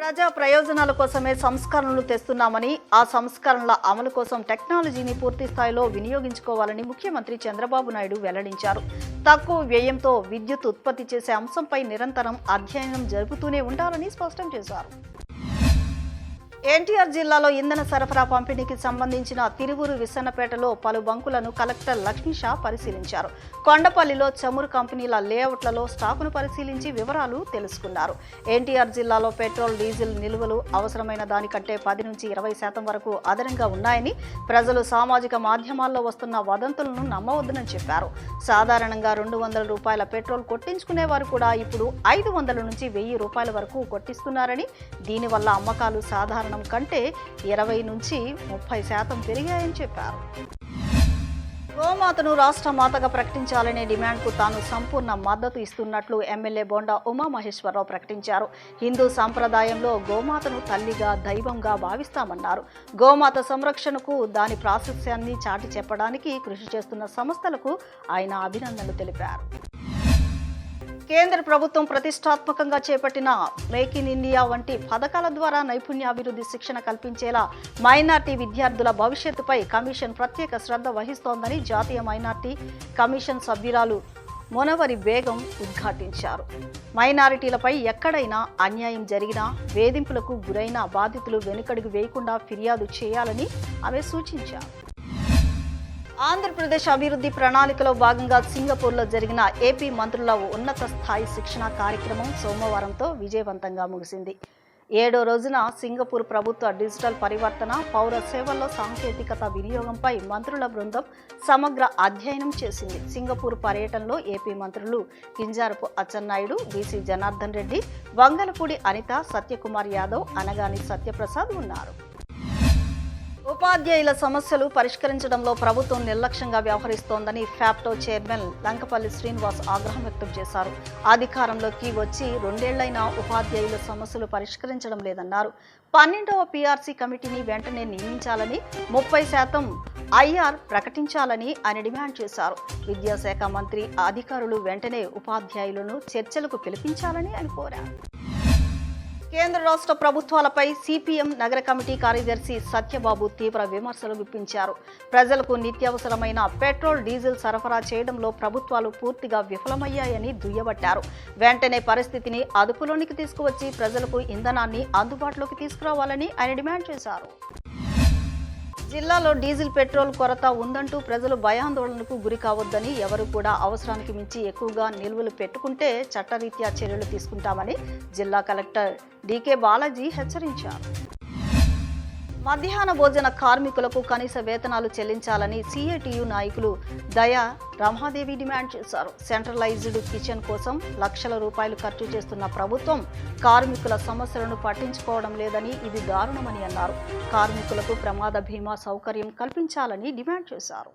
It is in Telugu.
ప్రజా ప్రయోజనాల కోసమే సంస్కరణలు తెస్తున్నామని, ఆ సంస్కరణల అమలు కోసం టెక్నాలజీని పూర్తి స్థాయిలో వినియోగించుకోవాలని ముఖ్యమంత్రి చంద్రబాబు నాయుడు వెల్లడించారు. తక్కువ వ్యయంతో విద్యుత్ ఉత్పత్తి చేసే అంశంపై నిరంతరం అధ్యయనం జరుపుతూనే ఉండాలని స్పష్టం చేశారు. ఎన్టీఆర్ జిల్లాలో ఇంధన సరఫరా పంపిణీకి సంబంధించిన తిరువూరు విసన్నపేటలో పలు బంకులను కలెక్టర్ లక్ష్మీషా పరిశీలించారు. కొండపల్లిలో చమురు కంపెనీల లేఅవుట్లలో స్టాకును పరిశీలించి వివరాలు తెలుసుకున్నారు. ఎన్టీఆర్ జిల్లాలో పెట్రోల్, డీజిల్ నిల్వలు అవసరమైన దానికంటే 10 నుంచి 20% వరకు అదనంగా ఉన్నాయని, ప్రజలు సామాజిక మాధ్యమాల్లో వస్తున్న వదంతులను నమ్మవద్దని చెప్పారు. సాధారణంగా 200 రూపాయల పెట్రోల్ కొట్టించుకునేవారు కూడా ఇప్పుడు 500 నుంచి 1000 రూపాయల వరకు కొట్టిస్తున్నారని, దీనివల్ల అమ్మకాలు సాధారణం కంటే 20 నుంచి 30% పెరిగాయని చెప్పారు. గోమాతను రాష్ట్ర మాతగా ప్రకటించాలనే డిమాండ్కు తాను సంపూర్ణ మద్దతు ఇస్తున్నట్లు ఎమ్మెల్యే బొండా ఉమామహేశ్వరరావు ప్రకటించారు. హిందూ సంప్రదాయంలో గోమాతను తల్లిగా, దైవంగా భావిస్తామన్నారు. గోమాత సంరక్షణకు, దాని ప్రాశస్త్యాన్ని చాటి చెప్పడానికి కృషి చేస్తున్న సంస్థలకు ఆయన అభినందనలు తెలిపారు. కేంద్ర ప్రభుత్వం ప్రతిష్టాత్మకంగా చేపట్టిన మేక్ ఇన్ ఇండియా వంటి పథకాల ద్వారా నైపుణ్యాభివృద్ధి శిక్షణ కల్పించేలా మైనార్టీ విద్యార్థుల భవిష్యత్తుపై కమిషన్ ప్రత్యేక శ్రద్ధ వహిస్తోందని జాతీయ మైనార్టీ కమిషన్ సభ్యురాలు మునవరి బేగం ఉద్ఘాటించారు. మైనారిటీలపై ఎక్కడైనా అన్యాయం జరిగినా, వేధింపులకు గురైన బాధితులు వెనుకడుగు వేయకుండా ఫిర్యాదు చేయాలని ఆమె సూచించారు. ఆంధ్రప్రదేశ్ అభివృద్ధి ప్రణాళికలో భాగంగా సింగపూర్లో జరిగిన ఏపీ మంత్రుల ఉన్నత స్థాయి శిక్షణ కార్యక్రమం సోమవారంతో విజయవంతంగా ముగిసింది. 7వ రోజున సింగపూర్ ప్రభుత్వ డిజిటల్ పరివర్తన, పౌర సేవల్లో సాంకేతికత వినియోగంపై మంత్రుల బృందం సమగ్ర అధ్యయనం చేసింది. సింగపూర్ పర్యటనలో ఏపీ మంత్రులు కింజారపు అచ్చెన్నాయుడు, బీసీ జనార్దన్ రెడ్డి, వంగలపూడి అనిత, సత్యకుమార్ యాదవ్, అనగాని సత్యప్రసాద్ ఉన్నారు. ఉపాధ్యాయుల సమస్యలు పరిష్కరించడంలో ప్రభుత్వం నిర్లక్ష్యంగా వ్యవహరిస్తోందని ఫ్యాప్టో చైర్మన్ లంకపల్లి శ్రీనివాస్ ఆగ్రహం వ్యక్తం చేశారు. అధికారంలోకి వచ్చి 2 ఏళ్లైనా ఉపాధ్యాయుల సమస్యలు పరిష్కరించడం లేదన్నారు. 12వ పీఆర్సీ కమిటీని వెంటనే నియమించాలని, 30% ఐఆర్ ప్రకటించాలని ఆయన డిమాండ్ చేశారు. విద్యాశాఖ మంత్రి, అధికారులు వెంటనే ఉపాధ్యాయులను చర్చలకు పిలిపించాలని ఆయన కోరారు. కేంద్ర రాష్ట్ర ప్రభుత్వాలపై సిపిఎం నగర కమిటీ కార్యదర్శి సత్యబాబు తీవ్ర విమర్శలు గుప్పించారు. ప్రజలకు నిత్యావసరమైన పెట్రోల్, డీజిల్ సరఫరా చేయడంలో ప్రభుత్వాలు పూర్తిగా విఫలమయ్యాయని దుయ్యబట్టారు. వెంటనే పరిస్థితిని అదుపులోనికి తీసుకువచ్చి ప్రజలకు ఇంధనాన్ని అందుబాటులోకి తీసుకురావాలని ఆయన డిమాండ్ చేశారు. జిల్లాలో డీజిల్, పెట్రోల్ కొరత ఉందంటూ ప్రజలు భయాందోళనకు గురి కావద్దని, ఎవరు కూడా అవసరానికి మించి ఎక్కువగా నిల్వలు పెట్టుకుంటే చట్టరీత్యా చర్యలు తీసుకుంటామని జిల్లా కలెక్టర్ డీకే బాలాజీ హెచ్చరించారు. మధ్యాహ్న భోజన కార్మికులకు కనీస వేతనాలు చెల్లించాలని సిఐటియు నాయకులు దయా రమాదేవి డిమాండ్ చేశారు. సెంట్రలైజ్డ్ కిచెన్ కోసం లక్షల రూపాయలు ఖర్చు చేస్తున్న ప్రభుత్వం కార్మికుల సమస్యలను పట్టించుకోవడం లేదని, ఇది దారుణమని అన్నారు. కార్మికులకు ప్రమాద బీమా సౌకర్యం కల్పించాలని డిమాండ్ చేశారు.